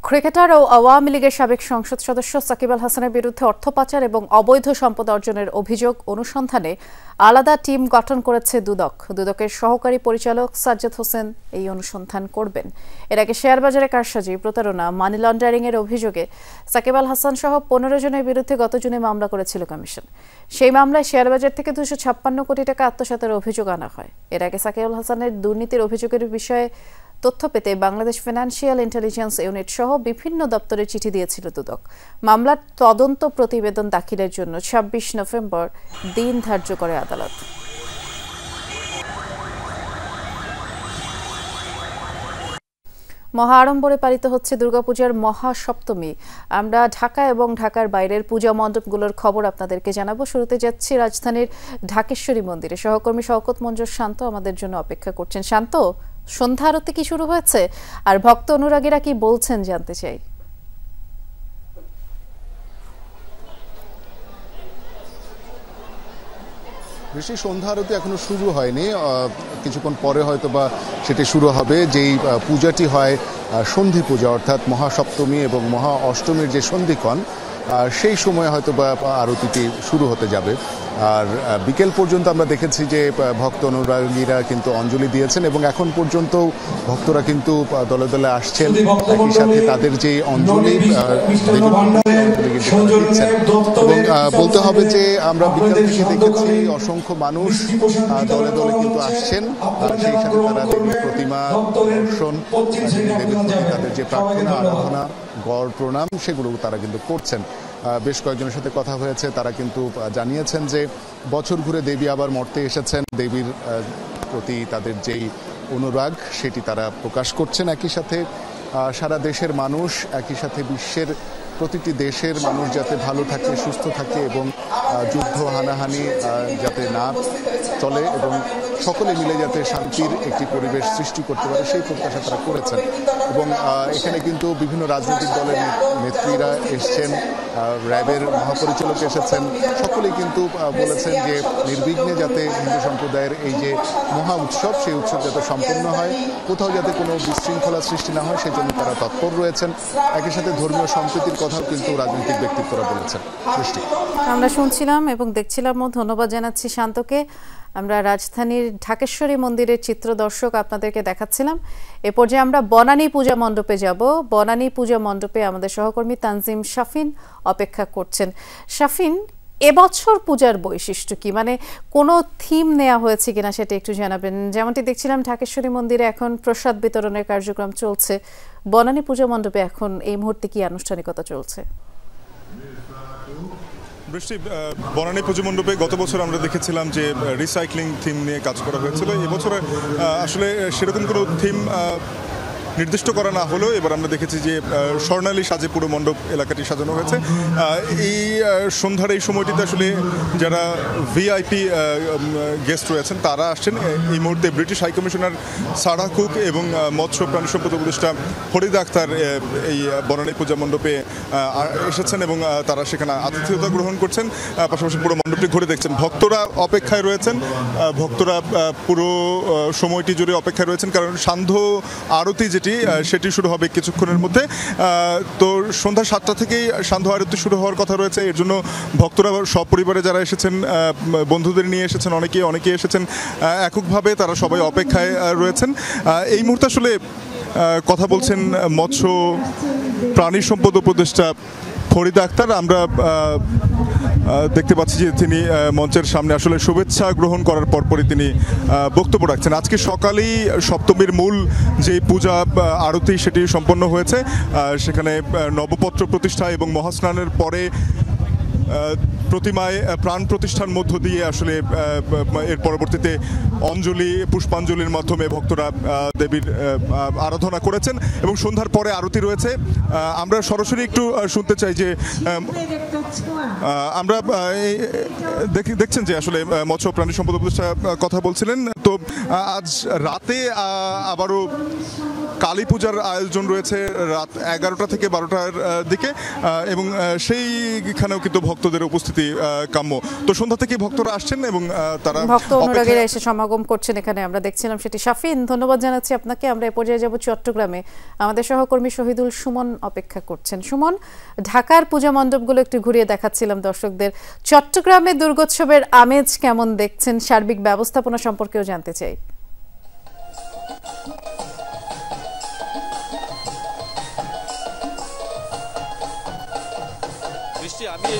ক্রিকেটার ও আওয়ামী লীগের সাবেক সংসদ সদস্য সাকিব আল হাসানের বিরুদ্ধে অর্থ পাচার এবং অবৈধ সম্পদ অর্জনের অভিযোগ অনুসন্ধানে আলাদা টিম গঠন করেছে দুদক। দুদকের সহকারী পরিচালক সাজ্জাদ হোসেন এই অনুসন্ধান করবেন। এর আগে শেয়ার বাজারে কারসাজি, প্রতারণা, মানি লন্ডারিং এর অভিযোগে সাকিব আল হাসান সহ 15 জনের বিরুদ্ধে গত জুনে মামলা করেছিল কমিশন। সেই মামলায় শেয়ার বাজার থেকে 256 কোটি টাকা আত্মসাতের অভিযোগ আনা হয়। এর আগে সাকিব আল হাসানের দুর্নীতির অভিযোগের বিষয়ে তথ্য পেতে বাংলাদেশ ফিনান্সিয়াল ইন্টেলিজেন্স ইউনিট সহ বিভিন্ন দপ্তরে চিঠি দিয়েছিল দুদক। মামলার তদন্ত প্রতিবেদন দাখিলের জন্য 26 নভেম্বর দিন ধার্য করে আদালত। মহা আড়ম্বরে পালিত হচ্ছে দুর্গাপূজার মহাসপ্তমী। আমরা ঢাকা এবং ঢাকার বাইরের পূজা মণ্ডপগুলোর খবর আপনাদেরকে জানাবো। শুরুতে যাচ্ছি রাজধানীর ঢাকেশ্বরী মন্দিরে। সহকর্মী শওকত মঞ্জুর শান্ত আমাদের জন্য অপেক্ষা করছেন। শান্ত, সন্ধ্যা আরতি কি শুরু হয়েছে আর ভক্ত অনুরাগীরা কি বলছেন জানতে চাই। বেশি সন্ধ্যা আরতি এখনো শুরু হয়নি, কিছুক্ষণ পরে হয়তো বা সেটি শুরু হবে। যেই পূজাটি হয় সন্ধি পূজা, অর্থাৎ মহাসপ্তমী এবং মহা অষ্টমীর যে সন্ধিক্ষণ, সেই সময় হয়তো বা আরতিটি শুরু হতে যাবে। আর বিকেল পর্যন্ত আমরা দেখেছি যে ভক্ত অনুরাগীরা কিন্তু অঞ্জলি দিয়েছেন এবং এখন পর্যন্ত ভক্তরা কিন্তু দলে দলে আসছেন। একই সাথে তাদের যে অঞ্জলি দিচ্ছেন এবং বলতে হবে যে আমরা বিকেল থেকে দেখেছি অসংখ্য মানুষ দলে দলে কিন্তু আসছেন। সেই সাথে তারা দেবীর প্রতিমা দর্শন, দেবীর প্রতি তাদের যে প্রার্থনা, আরাধনা, গড় প্রণাম সেগুলো তারা কিন্তু করছেন। বেশ কয়েকজনের সাথে কথা হয়েছে, তারা কিন্তু জানিয়েছেন যে বছর ঘুরে দেবী আবার মর্তে এসেছেন। দেবীর প্রতি তাদের যেই অনুরাগ সেটি তারা প্রকাশ করছেন। একই সাথে সারা দেশের মানুষ, একই সাথে বিশ্বের প্রতিটি দেশের মানুষ যাতে ভালো থাকে, সুস্থ থাকে এবং যুদ্ধ হানাহানি যাতে না চলে এবং সকলে মিলে যাতে শান্তির একটি পরিবেশ সৃষ্টি করতে পারে সেই প্রত্যাশা তারা করেছেন। এবং এখানে কিন্তু বিভিন্ন রাজনৈতিক দলের নেত্রীরা এসছেন, র্যাবের মহাপরিচালক এসেছেন। সকলেই কিন্তু বলেছেন যে নির্বিঘ্নে যাতে হিন্দু সম্প্রদায়ের এই যে মহা উৎসব, সেই উৎসব যাতে সম্পন্ন হয়, কোথাও যাতে কোনো বিশৃঙ্খলা সৃষ্টি না হয় সেজন্য তারা তৎপর রয়েছেন। একই সাথে ধর্মীয় সম্প্রীতির কথাও কিন্তু রাজনৈতিক ব্যক্তিত্বরা বলেছেন। আমরা শুনছিলাম এবং দেখছিলামও। ধন্যবাদ জানাচ্ছি শান্তকে। আমরা রাজধানীর ঢাকেশ্বরী মন্দিরের চিত্র দর্শক আপনাদেরকে দেখাচ্ছিলাম। এ পর্যায়ে আমরা বনানী পূজা মণ্ডপে যাব। বনানী পূজা মণ্ডপে আমাদের সহকর্মী তানজিম শাফিন অপেক্ষা করছেন। শাফিন, এবছর পূজার বৈশিষ্ট্য কি, মানে কোনো থিম নেওয়া হয়েছে কিনা সেটা একটু জানাবেন। যেমনটি দেখছিলাম ঢাকেশ্বরী মন্দিরে এখন প্রসাদ বিতরণের কার্যক্রম চলছে। বনানী পূজা মণ্ডপে এখন এই মুহূর্তে কি আনুষ্ঠানিকতা চলছে? বৃষ্টি, বনানী পুজো মণ্ডপে গত বছর আমরা দেখেছিলাম যে রিসাইক্লিং থিম নিয়ে কাজ করা হয়েছিল। এবছরে আসলে সেরকম কোনো থিম নির্দিষ্ট করা না হলেও এবার আমরা দেখেছি যে স্বর্ণালী সাজে পুরো মণ্ডপ এলাকাটি সাজানো হয়েছে। এই সন্ধ্যার এই সময়টিতে আসলে যারা ভিআইপি গেস্ট রয়েছেন তারা আসছেন। এই মুহূর্তে ব্রিটিশ হাইকমিশনার সারা কুক এবং মৎস্য প্রাণী সম্পদ উপদেষ্টা ফরিদা আক্তার এই বনানী পূজা মণ্ডপে এসেছেন এবং তারা সেখানে আতিথেয়তা গ্রহণ করছেন, পাশাপাশি পুরো মণ্ডপটি ঘুরে দেখছেন। ভক্তরা অপেক্ষায় রয়েছেন, ভক্তরা পুরো সময়টি জুড়ে অপেক্ষায় রয়েছেন, কারণ সান্ধ্য আরতি সেটি শুরু হবে কিছুক্ষণের মধ্যে। তো সন্ধ্যা 7টা থেকেই সান্ধ্য আরতি শুরু হওয়ার কথা রয়েছে। এর জন্য ভক্তরা সপরিবারে যারা এসেছেন, বন্ধুদের নিয়ে এসেছেন, অনেকেই এসেছেন এককভাবে, তারা সবাই অপেক্ষায় রয়েছেন। এই মুহূর্তে আসলে কথা বলছেন মৎস্য প্রাণী সম্পদ উপদেষ্টা ফরিদা আক্তার। আমরা দেখতে পাচ্ছি যে তিনি মঞ্চের সামনে আসলে শুভেচ্ছা গ্রহণ করার পরপরই তিনি বক্তব্য রাখছেন। আজকে সকালেই সপ্তমীর মূল যে পূজা আরতি সেটি সম্পন্ন হয়েছে। সেখানে নবপত্র প্রতিষ্ঠা এবং মহাস্নানের পরে প্রতিমায় প্রাণ প্রতিষ্ঠার মধ্য দিয়ে আসলে এর পরবর্তীতে পুষ্পাঞ্জলির মাধ্যমে ভক্তরা দেবীর আরাধনা করেছেন এবং সন্ধ্যার পরে আরতি রয়েছে। আমরা সরাসরি একটু শুনতে চাই যে আমরা দেখছেন যে আসলে মৎস্য প্রাণী সম্পদ উপদেষ্টা কথা বলছিলেন। তো আজ রাতে আবারও কালী পূজার আয়োজন রয়েছে রাত 11টা থেকে 12টার দিকে এবং সেইখানেও কিন্তু ভক্তদের উপস্থিতি কাম্য। তো সন্ধ্যা থেকে ভক্তরা আসছেন এবং তারা ভক্ত অনুরাগীরা এসে সমাগম করছেন এখানে আমরা দেখছিলাম সেটি। শাফিন, ধন্যবাদ জানাচ্ছি আপনাকে। আমরা এ পর্যায়ে যাব চট্টগ্রামে, আমাদের সহকর্মী শহীদুল সুমন অপেক্ষা করছেন। সুমন, ঢাকার পূজা মণ্ডপগুলো একটু ঘুরিয়ে দেখাচ্ছিলাম দর্শকদের। চট্টগ্রামে দুর্গোৎসবের আমেজ কেমন দেখছেন, সার্বিক ব্যবস্থাপনা সম্পর্কেও জানতে চাই। আমি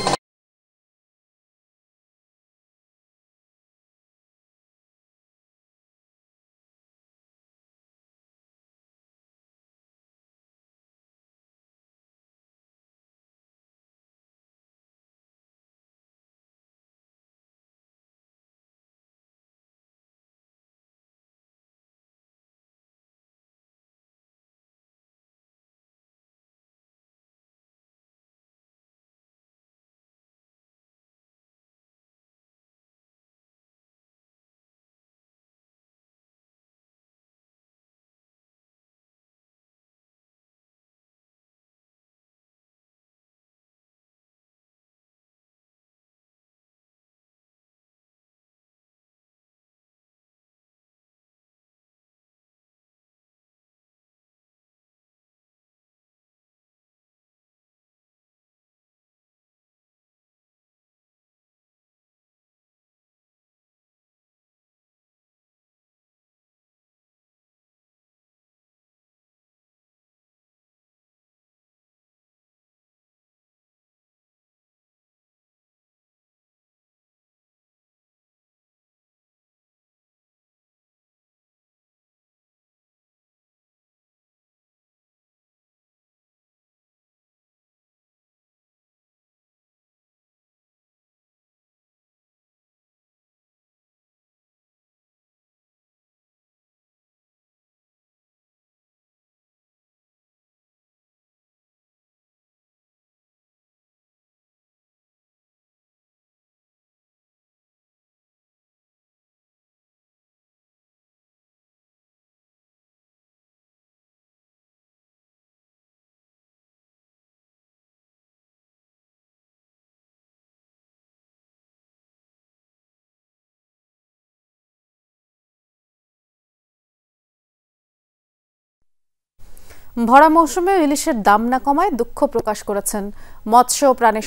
ভরা মৌসুমে ইলিশের দাম না কমায় দুঃখ প্রকাশ করেছেন মৎস্য প্রাণী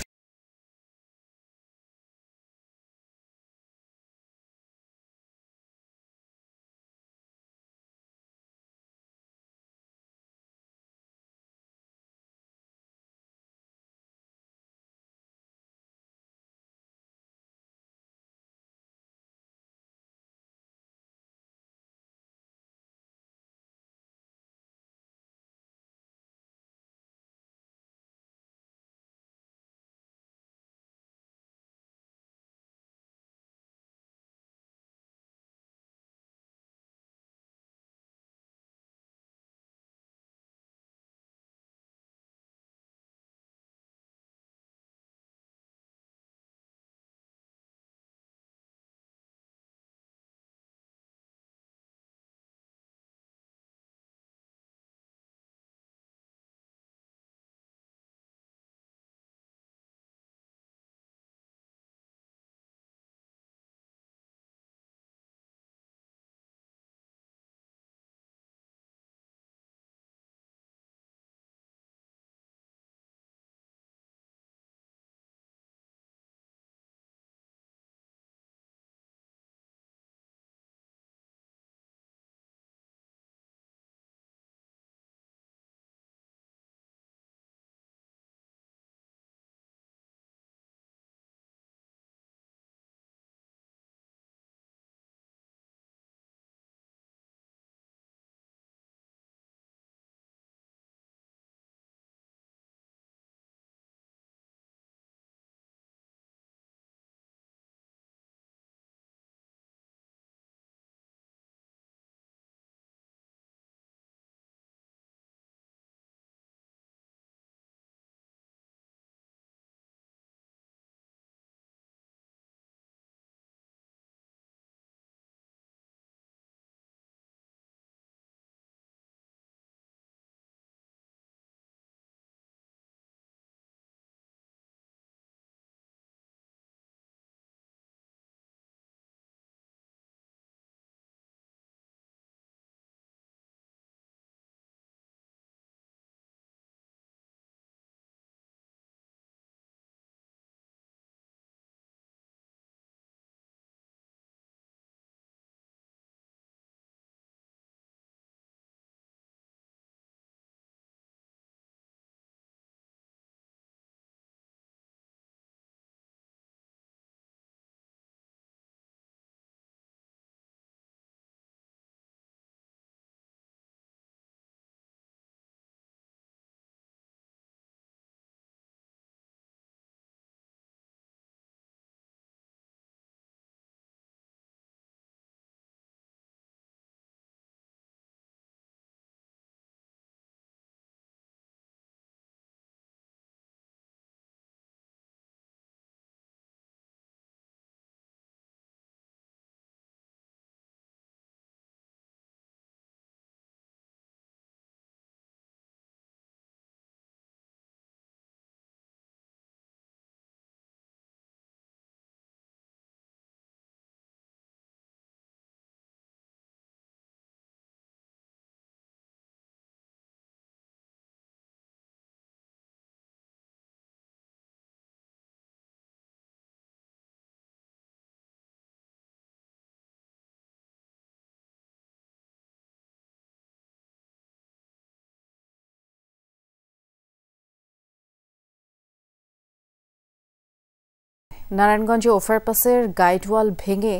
নারায়ণগঞ্জে ওভারপাসের গাইডওয়াল ভেঙে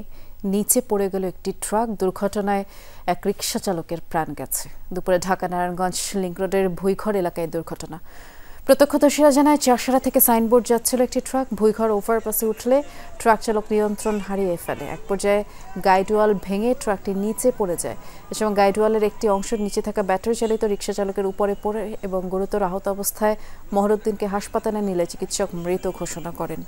নিচে পড়ে গেল একটি ট্রাক। দুর্ঘটনায় এক রিকশা চালকের প্রাণ গেছে। দুপুরে ঢাকা নারায়ণগঞ্জ লিংক রোডের ভুইঘর এলাকায় দুর্ঘটনা। প্রত্যক্ষদর্শীরা জানায় চাষারা থেকে সাইনবোর্ড যাচ্ছিল একটি ট্রাক। ভুইঘর ওভারপাসে উঠলে ট্রাক চালক নিয়ন্ত্রণ হারিয়ে ফেলে। এক পর্যায়ে গাইডওয়াল ভেঙে ট্রাকটি নিচে পড়ে যায়। এ সময় গাইডওয়ালের একটি অংশ নিচে থাকা ব্যাটারি চালিত রিকশা চালকের উপরে পড়ে এবং গুরুতর আহত অবস্থায় মহরুদ্দিনকে হাসপাতালে নিলে চিকিৎসক মৃত ঘোষণা করেন।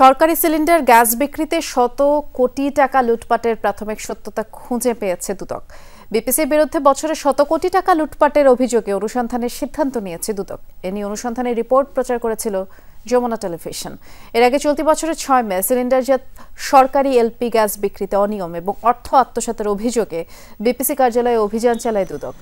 সরকারি সিলিন্ডার গ্যাস বিক্রিতে শত কোটি টাকা লুটপাটের প্রাথমিক সত্যতা খুঁজে পেয়েছে দুদক। বিপিসির বিরুদ্ধে বছরে শত কোটি টাকা লুটপাটের অভিযোগে অনুসন্ধানের সিদ্ধান্ত নিয়েছে দুদক। এ নিয়ে অনুসন্ধানের রিপোর্ট প্রচার করেছিল যমুনা টেলিভিশন। এর আগে চলতি বছরের 6 মে সিলিন্ডারজাত সরকারি এলপি গ্যাস বিক্রিতে অনিয়ম এবং অর্থ আত্মসাতের অভিযোগে বিপিসি কার্যালয়ে অভিযান চালায় দুদক।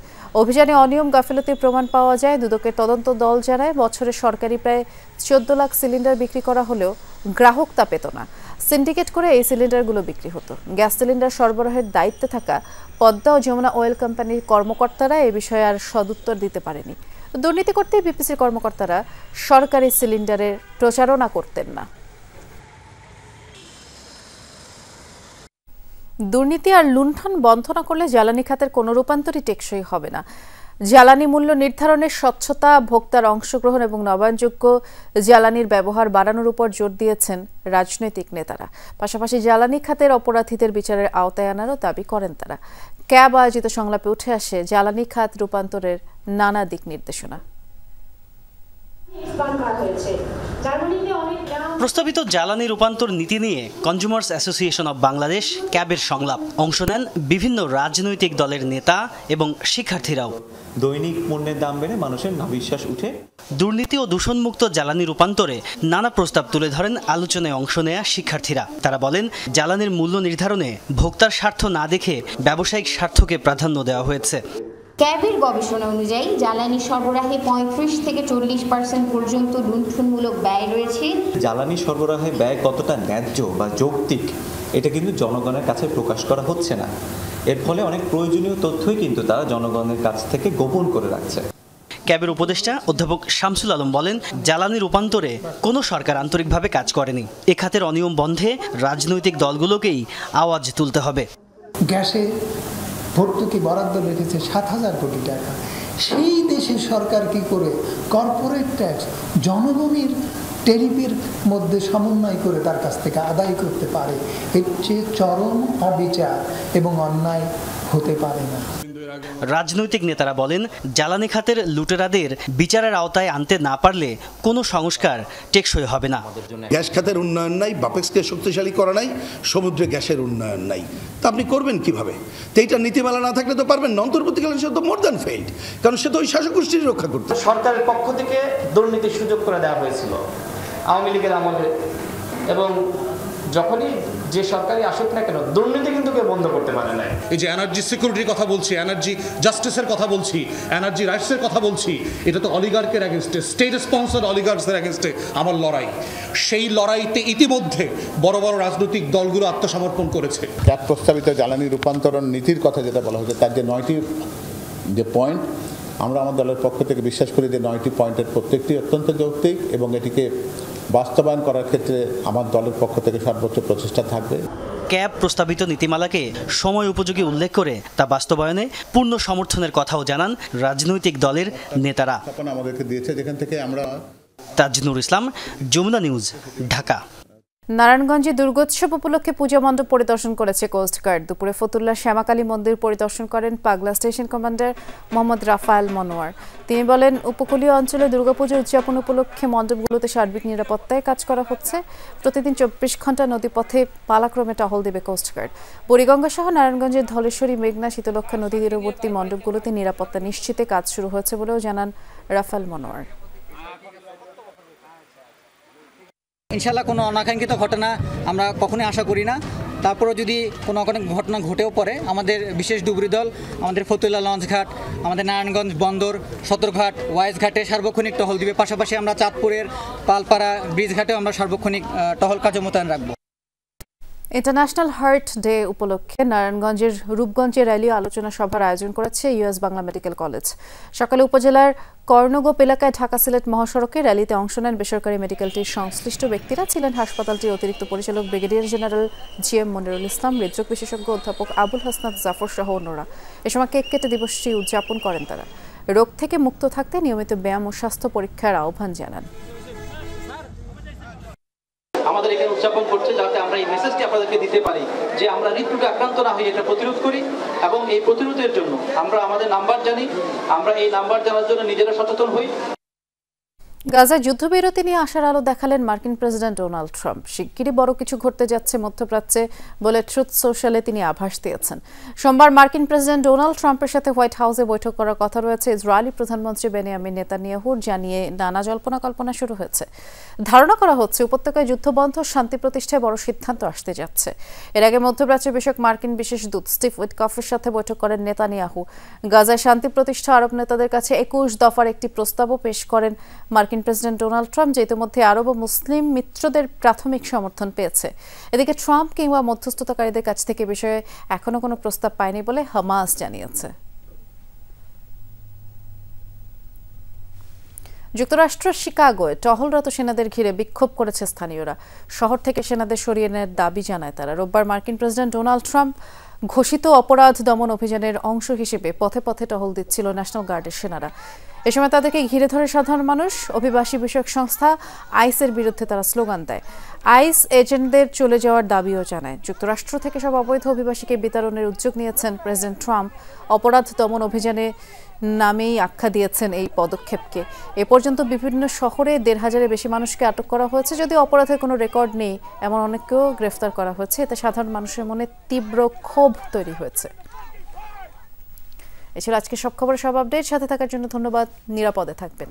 অভিযানে অনিয়ম গাফিলতির প্রমাণ পাওয়া যায়। দুদকের তদন্ত দল জানায় বছরে সরকারি প্রায় 14 লাখ সিলিন্ডার বিক্রি করা হলেও গ্রাহক তা পেত না। সিন্ডিকেট করে এই সিলিন্ডারগুলো বিক্রি হতো। গ্যাস সিলিন্ডার সরবরাহের দায়িত্বে থাকা পদ্মা ও যমুনা অয়েল কোম্পানির কর্মকর্তারা এ বিষয়ে আর সদুত্তর দিতে পারেনি। দুর্নীতি করতে বিপিসির কর্মকর্তারা সরকারি সিলিন্ডারের প্রচারণা করতেন না। দুর্নীতি আর লুণ্ঠন বন্ধ না করলে জ্বালানি খাতের কোনো রূপান্তরই টেকসই হবে না। জ্বালানি মূল্য নির্ধারণের স্বচ্ছতা, ভোক্তার অংশগ্রহণ এবং নবায়নযোগ্য জ্বালানির ব্যবহার বাড়ানোর উপর জোর দিয়েছেন রাজনৈতিক নেতারা। পাশাপাশি জ্বালানি খাতের অপরাধীদের বিচারের আওতায় আনারও দাবি করেন তারা। ক্যাব আয়োজিত সংলাপে উঠে আসে জ্বালানি খাত রূপান্তরের নানা দিক নির্দেশনা। প্রস্তাবিত জ্বালানি রূপান্তর নীতি নিয়ে কনজিউমার্স অ্যাসোসিয়েশন অব বাংলাদেশ ক্যাবের সংলাপ অংশ নেন বিভিন্ন রাজনৈতিক দলের নেতা এবং শিক্ষার্থীরাও। দৈনিক পণ্যের দাম বেড়ে মানুষের বিশ্বাস উঠে দুর্নীতি ও দূষণমুক্ত জ্বালানি রূপান্তরে নানা প্রস্তাব তুলে ধরেন আলোচনায় অংশ নেয়া শিক্ষার্থীরা। তারা বলেন জ্বালানির মূল্য নির্ধারণে ভোক্তার স্বার্থ না দেখে ব্যবসায়িক স্বার্থকে প্রাধান্য দেওয়া হয়েছে। ক্যাবের গবেষণা অনুযায়ী জ্বালানি সরবরাহে 35 থেকে 40% পর্যন্ত লুণ্ঠনমূলক ব্যয় রয়েছে। জ্বালানি সরবরাহে ব্যয় কতটা ন্যায্য বা যৌক্তিক এটা কিন্তু জনগণের কাছে প্রকাশ করা হচ্ছে না। এর ফলে অনেক প্রয়োজনীয় তথ্যই কিন্তু তারা জনগণের কাছ থেকে গোপন করে রাখছে। ক্যাবের উপদেষ্টা অধ্যাপক শামসুল আলম বলেন, জ্বালানি রূপান্তরে কোনো সরকার আন্তরিকভাবে কাজ করেনি। এ খাতের অনিয়ম বন্ধে রাজনৈতিক দলগুলোকেই আওয়াজ তুলতে হবে। গ্যাসে ভর্তুকি বরাদ্দ রেখেছে 7,000 কোটি টাকা। সেই দেশের সরকার কি করে কর্পোরেট ট্যাক্স জনগণের টেরিফের মধ্যে সমন্বয় করে তার কাছ থেকে আদায় করতে পারে? এর চেয়ে চরম অবিচার এবং অন্যায় হতে পারে না। রাজনৈতিক নেতারা বলেন, জ্বালানি খাতের লুটেরাদের বিচারের আওতায় আনতে না পারলে কোনো সংস্কার টেকসই হবে না। গ্যাস খাতের উন্নয়ন নাই, বাপেক্সকে শক্তিশালী করা নাই, সমুদ্রে গ্যাসের উন্নয়ন নাই, তা আপনি করবেন কিভাবে? তো এইটা নীতিমালা না থাকলে তো পারবেন না। অন্তর্বর্তীকালীন সে তো মোর দ্যান ফেইল্ড, কারণ সে তো ওই শাসক গোষ্ঠীর রক্ষা করতে। সরকারের পক্ষ থেকে দুর্নীতির সুযোগ করে দেওয়া হয়েছিল আওয়ামী লীগের আমলে, এবং যখনই যে সরকারি আসুক না কেন দুর্নীতি কিন্তু কেউ বন্ধ করতে পারে না। এই যে এনার্জি সিকিউরিটির কথা বলছি, এনার্জি জাস্টিসের কথা বলছি, এনার্জি রাইটসের কথা বলছি, এটা তো অলিগার্কের অ্যাগেনস্টে, স্টেট স্পন্সর অলিগার্কসের অ্যাগেনস্টে আমার লড়াই। সেই লড়াইতে ইতিমধ্যে বড় বড় রাজনৈতিক দলগুলো আত্মসমর্পণ করেছে। ক্যাব প্রস্তাবিত জ্বালানি রূপান্তরণ নীতির কথা যেটা বলা হচ্ছে, তার যে 9টি যে পয়েন্ট, আমরা আমার দলের পক্ষ থেকে বিশ্বাস করি যে 9টি পয়েন্টের প্রত্যেকটি অত্যন্ত যৌক্তিক এবং এটিকে বাস্তবায়ন করার ক্ষেত্রে আমার দলের পক্ষ থেকে সর্বোচ্চ প্রচেষ্টা থাকবে। ক্যাব প্রস্তাবিত নীতিমালাকে সময় উপযোগী উল্লেখ করে তা বাস্তবায়নে পূর্ণ সমর্থনের কথাও জানান রাজনৈতিক দলের নেতারা। আমাদেরকে দিয়েছে যেখান থেকে আমরা। তাজনুর ইসলাম, যমুনা নিউজ, ঢাকা। নারায়ণগঞ্জে দুর্গোৎসব উপলক্ষে পূজা মণ্ডপ পরিদর্শন করেছে কোস্টগার্ড। দুপুরে ফতুল্লার শ্যামাকালী মন্দির পরিদর্শন করেন পাগলা স্টেশন কমান্ডার মোহাম্মদ রাফায়েল মনোয়ার। তিনি বলেন, উপকূলীয় অঞ্চলে দুর্গাপুজো উদযাপন উপলক্ষে মণ্ডপগুলোতে সার্বিক নিরাপত্তায় কাজ করা হচ্ছে। প্রতিদিন 24 ঘন্টা নদীপথে পালাক্রমে টহল দেবে কোস্টগার্ড। বুড়িগঙ্গা সহ নারায়ণগঞ্জের ধলেশ্বরী, মেঘনা, শীতলক্ষা নদী তীরবর্তী মণ্ডপগুলোতে নিরাপত্তা নিশ্চিতে কাজ শুরু হয়েছে বলেও জানান রাফায়েল মনোয়ার। ইনশাল্লাহ কোনো অনাকাঙ্ক্ষিত ঘটনা আমরা কখনোই আশা করি না। তারপরেও যদি কোনো ঘটনা ঘটেও পড়ে, আমাদের বিশেষ ডুবুরি দল আমাদের ফতুল্লা লঞ্চঘাট, আমাদের নারায়ণগঞ্জ বন্দর, সদরঘাট, ওয়াইজ ঘাটে সার্বক্ষণিক টহল দিবে। পাশাপাশি আমরা চাঁদপুরের পালপাড়া ব্রিজ ঘাটেও আমরা সার্বক্ষণিক টহল কাজে মোতায়েন রাখবো। ইন্টারন্যাশনাল হার্ট ডে উপলক্ষে নারায়ণগঞ্জের রূপগঞ্জে র্যালি আলোচনা সভার আয়োজন করেছে ইউএস বাংলা মেডিকেল কলেজ। সকালে উপজেলার কর্ণগোপ এলাকায় ঢাকা সিলেট মহাসড়কে র্যালিতে অংশ নেন বেসরকারি মেডিকেলটির সংশ্লিষ্ট ব্যক্তিরা। ছিলেন হাসপাতালটির অতিরিক্ত পরিচালক ব্রিগেডিয়ার জেনারেল GM মনিরুল ইসলাম, হৃদরোগ বিশেষজ্ঞ অধ্যাপক আবুল হাসনাত জাফর সহ অন্যরা। এ সময় কেক কেটে দিবসটি উদযাপন করেন তারা। রোগ থেকে মুক্ত থাকতে নিয়মিত ব্যায়াম ও স্বাস্থ্য পরীক্ষার আহ্বান জানান। আমাদের এখানে উদযাপন করছে যাতে আমরা এই মেসেজটি আপনাদেরকে দিতে পারি যে আমরা হৃদরোগে আক্রান্ত না হয়ে এটা প্রতিরোধ করি, এবং এই প্রতিরোধের জন্য আমরা আমাদের নাম্বার জানি, আমরা এই নাম্বার জানার জন্য নিজেরা সচেতন হই। গাজায় যুদ্ধবিরতি নিয়ে আশার আলো দেখালেন মার্কিন প্রেসিডেন্ট ডোনাল্ড ট্রাম্প। শিগগিরই বড় কিছু ঘটতে যাচ্ছে মধ্যপ্রাচ্যে বলে ট্রুথ সোশ্যালে তিনি আভাস দিয়েছেন। সোমবার মার্কিন প্রেসিডেন্ট ডোনাল্ড ট্রাম্পের সাথে হোয়াইট হাউসে বৈঠক করার কথা রয়েছে ইসরায়েলি প্রধানমন্ত্রী বেনিয়ামিন নেতানিয়াহুর, জানিয়ে নানা জল্পনা কল্পনা শুরু হয়েছে। ধারণা করা হচ্ছে উপত্যকায় যুদ্ধবন্ধ শান্তি প্রতিষ্ঠায় বড় সিদ্ধান্ত আসতে যাচ্ছে। এর আগে মধ্যপ্রাচ্য বিষয়ক মার্কিন বিশেষ দূত স্টিভ উইটকফের সাথে বৈঠক করেন নেতানিয়াহু। গাজায় শান্তি প্রতিষ্ঠা আরব নেতাদের কাছে 21 দফার একটি প্রস্তাবও পেশ করেন মার্কিন প্রেসিডেন্ট ডোনাল্ড ট্রাম্প, যে ইতিমধ্যে আরব ও মুসলিম মিত্রদের প্রাথমিক সমর্থন পেয়েছে। এদিকে ট্রাম্প কিংবা মধ্যস্থতাকারীদের কাছ থেকে বিষয়ে এখনো কোনো প্রস্তাব পায়নি বলে হামাস জানিয়েছে। যুক্তরাষ্ট্রের শিকাগোয় টহলরত সেনাদের ঘিরে বিক্ষোভ করেছে স্থানীয়রা। শহর থেকে সেনাদের সরিয়ে নেওয়ার দাবি জানায় তারা। রোববার মার্কিন প্রেসিডেন্ট ডোনাল্ড ট্রাম্প ঘোষিত অপরাধ দমন অভিযানের অংশ হিসেবে পথে পথে টহল দিচ্ছিল ন্যাশনাল গার্ডের সেনারা। এ সময় তাদেরকে ঘিরে ধরে সাধারণ মানুষ। অভিবাসী বিষয়ক সংস্থা আইসের বিরুদ্ধে তারা স্লোগান দেয়। আইস এজেন্টদের চলে যাওয়ার দাবিও জানায়। যুক্তরাষ্ট্র থেকে সব অবৈধ অভিবাসীকে বিতরণের উদ্যোগ নিয়েছেন প্রেসিডেন্ট ট্রাম্প। অপরাধ দমন অভিযানে নামেই আখ্যা দিয়েছেন এই পদক্ষেপকে। এ পর্যন্ত বিভিন্ন শহরে 1,500-এর বেশি মানুষকে আটক করা হয়েছে। যদিও অপরাধের কোনো রেকর্ড নেই, এমন অনেককেও গ্রেফতার করা হয়েছে। এতে সাধারণ মানুষের মনে তীব্র ক্ষোভ তৈরি হয়েছে। এছাড়া আজকে সব খবরের সব আপডেট সাথে থাকার জন্য ধন্যবাদ। নিরাপদে থাকবেন।